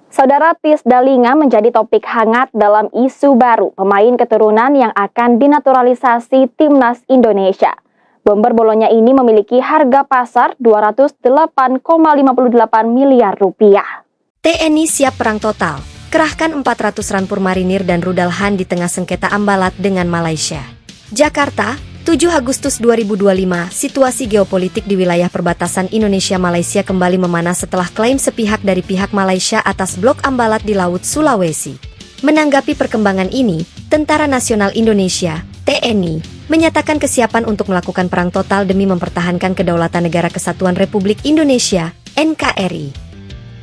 Saudara Tis Dalinga menjadi topik hangat dalam isu baru pemain keturunan yang akan dinaturalisasi Timnas Indonesia. Bomber Bolonya ini memiliki harga pasar 208,58 miliar rupiah. TNI siap perang total, kerahkan 400 rampur marinir dan rudal Han di tengah sengketa Ambalat dengan Malaysia. Jakarta, 7 Agustus 2025, situasi geopolitik di wilayah perbatasan Indonesia-Malaysia kembali memanas setelah klaim sepihak dari pihak Malaysia atas blok Ambalat di Laut Sulawesi. Menanggapi perkembangan ini, Tentara Nasional Indonesia, TNI, menyatakan kesiapan untuk melakukan perang total demi mempertahankan kedaulatan Negara Kesatuan Republik Indonesia, NKRI.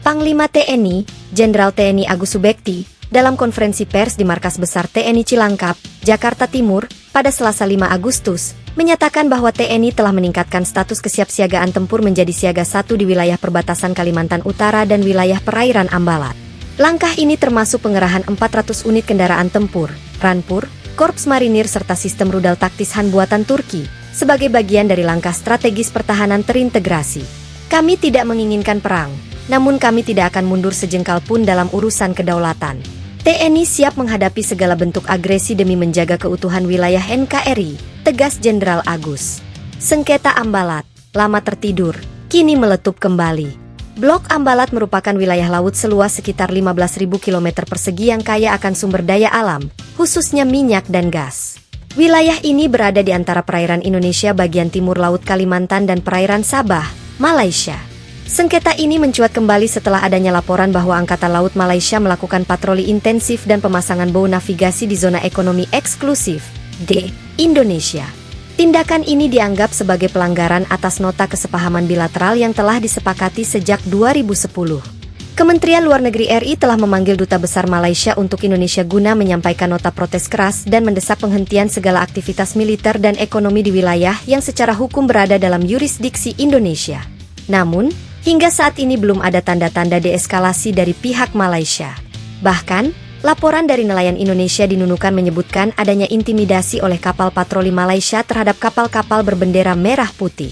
Panglima TNI, Jenderal TNI Agus Subekti, dalam konferensi pers di Markas Besar TNI Cilangkap, Jakarta Timur, pada Selasa 5 Agustus, menyatakan bahwa TNI telah meningkatkan status kesiapsiagaan tempur menjadi siaga 1 di wilayah perbatasan Kalimantan Utara dan wilayah perairan Ambalat. Langkah ini termasuk pengerahan 400 unit kendaraan tempur, rampur, korps marinir serta sistem rudal taktis Han buatan Turki, sebagai bagian dari langkah strategis pertahanan terintegrasi. Kami tidak menginginkan perang, namun kami tidak akan mundur sejengkal pun dalam urusan kedaulatan. TNI siap menghadapi segala bentuk agresi demi menjaga keutuhan wilayah NKRI, tegas Jenderal Agus. Sengketa Ambalat, lama tertidur, kini meletup kembali. Blok Ambalat merupakan wilayah laut seluas sekitar 15.000 km persegi yang kaya akan sumber daya alam, khususnya minyak dan gas. Wilayah ini berada di antara perairan Indonesia bagian timur Laut Kalimantan dan perairan Sabah, Malaysia. Sengketa ini mencuat kembali setelah adanya laporan bahwa Angkatan Laut Malaysia melakukan patroli intensif dan pemasangan bau navigasi di zona ekonomi eksklusif, D, Indonesia. Tindakan ini dianggap sebagai pelanggaran atas nota kesepahaman bilateral yang telah disepakati sejak 2010. Kementerian Luar Negeri RI telah memanggil Duta Besar Malaysia untuk Indonesia guna menyampaikan nota protes keras dan mendesak penghentian segala aktivitas militer dan ekonomi di wilayah yang secara hukum berada dalam yurisdiksi Indonesia. Namun, hingga saat ini belum ada tanda-tanda deeskalasi dari pihak Malaysia. Bahkan, laporan dari nelayan Indonesia di Nunukan menyebutkan adanya intimidasi oleh kapal patroli Malaysia terhadap kapal-kapal berbendera merah putih.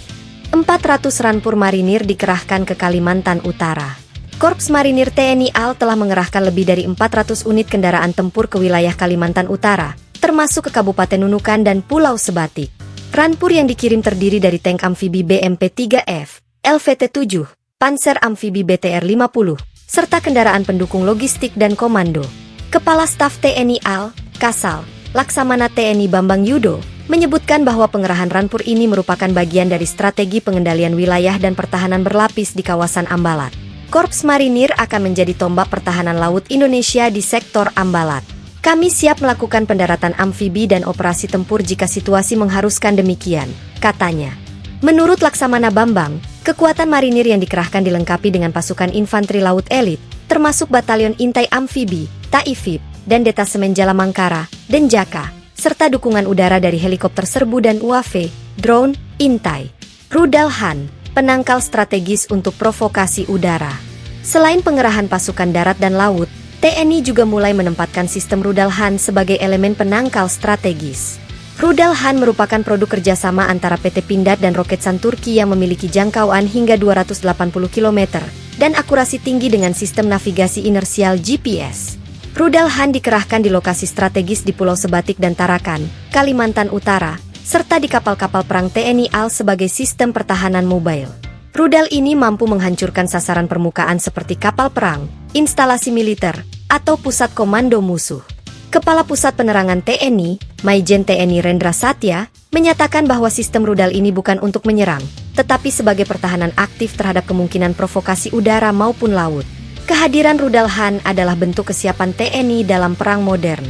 400 rampur marinir dikerahkan ke Kalimantan Utara. Korps Marinir TNI AL telah mengerahkan lebih dari 400 unit kendaraan tempur ke wilayah Kalimantan Utara, termasuk ke Kabupaten Nunukan dan Pulau Sebatik. Rampur yang dikirim terdiri dari tank amfibi BMP-3F, LVT-7, Panser Amfibi BTR-50, serta kendaraan pendukung logistik dan komando. Kepala Staf TNI AL, Kasal, Laksamana TNI Bambang Yudo, menyebutkan bahwa pengerahan rampur ini merupakan bagian dari strategi pengendalian wilayah dan pertahanan berlapis di kawasan Ambalat. Korps Marinir akan menjadi tombak pertahanan laut Indonesia di sektor Ambalat. Kami siap melakukan pendaratan amfibi dan operasi tempur jika situasi mengharuskan demikian, katanya. Menurut Laksamana Bambang, kekuatan marinir yang dikerahkan dilengkapi dengan pasukan infanteri laut elit, termasuk batalion intai amfibi, Taifib, dan detasemen Jalamangkara, Denjaka, serta dukungan udara dari helikopter serbu dan UAV, drone, intai, rudal Han, penangkal strategis untuk provokasi udara. Selain pengerahan pasukan darat dan laut, TNI juga mulai menempatkan sistem rudal Han sebagai elemen penangkal strategis. Rudal Han merupakan produk kerjasama antara PT Pindad dan Roketsan Turki yang memiliki jangkauan hingga 280 km dan akurasi tinggi dengan sistem navigasi inersial GPS. Rudal Han dikerahkan di lokasi strategis di Pulau Sebatik dan Tarakan, Kalimantan Utara, serta di kapal-kapal perang TNI AL sebagai sistem pertahanan mobile. Rudal ini mampu menghancurkan sasaran permukaan seperti kapal perang, instalasi militer, atau pusat komando musuh. Kepala Pusat Penerangan TNI, Maijen TNI Rendra Satya, menyatakan bahwa sistem rudal ini bukan untuk menyerang, tetapi sebagai pertahanan aktif terhadap kemungkinan provokasi udara maupun laut. Kehadiran rudal Han adalah bentuk kesiapan TNI dalam perang modern.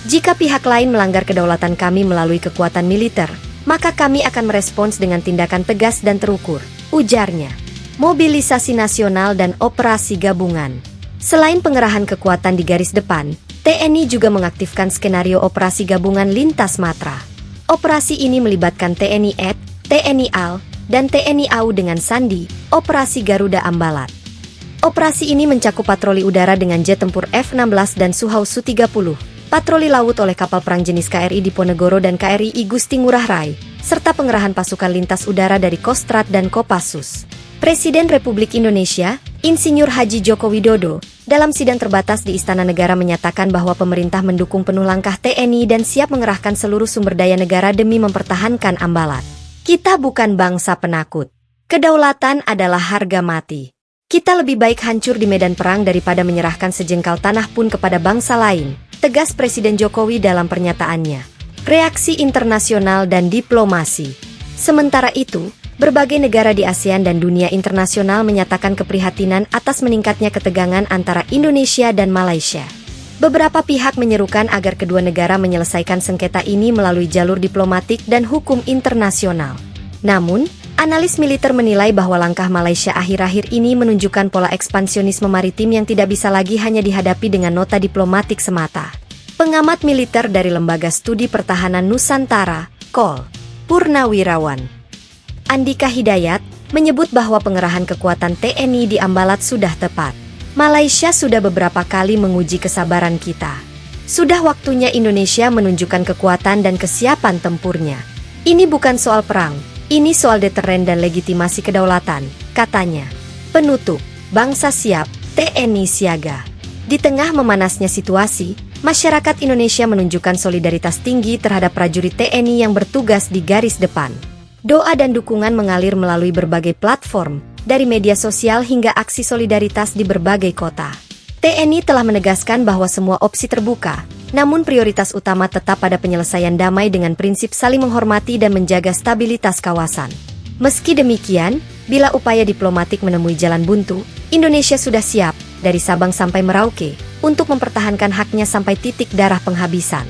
Jika pihak lain melanggar kedaulatan kami melalui kekuatan militer, maka kami akan merespons dengan tindakan tegas dan terukur, ujarnya. Mobilisasi nasional dan operasi gabungan. Selain pengerahan kekuatan di garis depan, TNI juga mengaktifkan skenario operasi gabungan lintas matra. Operasi ini melibatkan TNI AD, TNI AL, dan TNI AU dengan Sandi, Operasi Garuda Ambalat. Operasi ini mencakup patroli udara dengan jet tempur F-16 dan Suhau Su-30, patroli laut oleh kapal perang jenis KRI Diponegoro dan KRI Igusti Ngurah Rai, serta pengerahan pasukan lintas udara dari Kostrad dan Kopassus. Presiden Republik Indonesia, Insinyur Haji Joko Widodo, dalam sidang terbatas di Istana Negara menyatakan bahwa pemerintah mendukung penuh langkah TNI dan siap mengerahkan seluruh sumber daya negara demi mempertahankan Ambalat. Kita bukan bangsa penakut. Kedaulatan adalah harga mati. Kita lebih baik hancur di medan perang daripada menyerahkan sejengkal tanah pun kepada bangsa lain, tegas Presiden Jokowi dalam pernyataannya. Reaksi internasional dan diplomasi. Sementara itu, berbagai negara di ASEAN dan dunia internasional menyatakan keprihatinan atas meningkatnya ketegangan antara Indonesia dan Malaysia. Beberapa pihak menyerukan agar kedua negara menyelesaikan sengketa ini melalui jalur diplomatik dan hukum internasional. Namun, analis militer menilai bahwa langkah Malaysia akhir-akhir ini menunjukkan pola ekspansionisme maritim yang tidak bisa lagi hanya dihadapi dengan nota diplomatik semata. Pengamat militer dari Lembaga Studi Pertahanan Nusantara, KOL, Purnawirawan Andika Hidayat, menyebut bahwa pengerahan kekuatan TNI di Ambalat sudah tepat. Malaysia sudah beberapa kali menguji kesabaran kita. Sudah waktunya Indonesia menunjukkan kekuatan dan kesiapan tempurnya. Ini bukan soal perang, ini soal deteren dan legitimasi kedaulatan, katanya. Penutup, bangsa siap, TNI siaga. Di tengah memanasnya situasi, masyarakat Indonesia menunjukkan solidaritas tinggi terhadap prajurit TNI yang bertugas di garis depan. Doa dan dukungan mengalir melalui berbagai platform, dari media sosial hingga aksi solidaritas di berbagai kota. TNI telah menegaskan bahwa semua opsi terbuka, namun prioritas utama tetap pada penyelesaian damai dengan prinsip saling menghormati dan menjaga stabilitas kawasan. Meski demikian, bila upaya diplomatik menemui jalan buntu, Indonesia sudah siap, dari Sabang sampai Merauke, untuk mempertahankan haknya sampai titik darah penghabisan.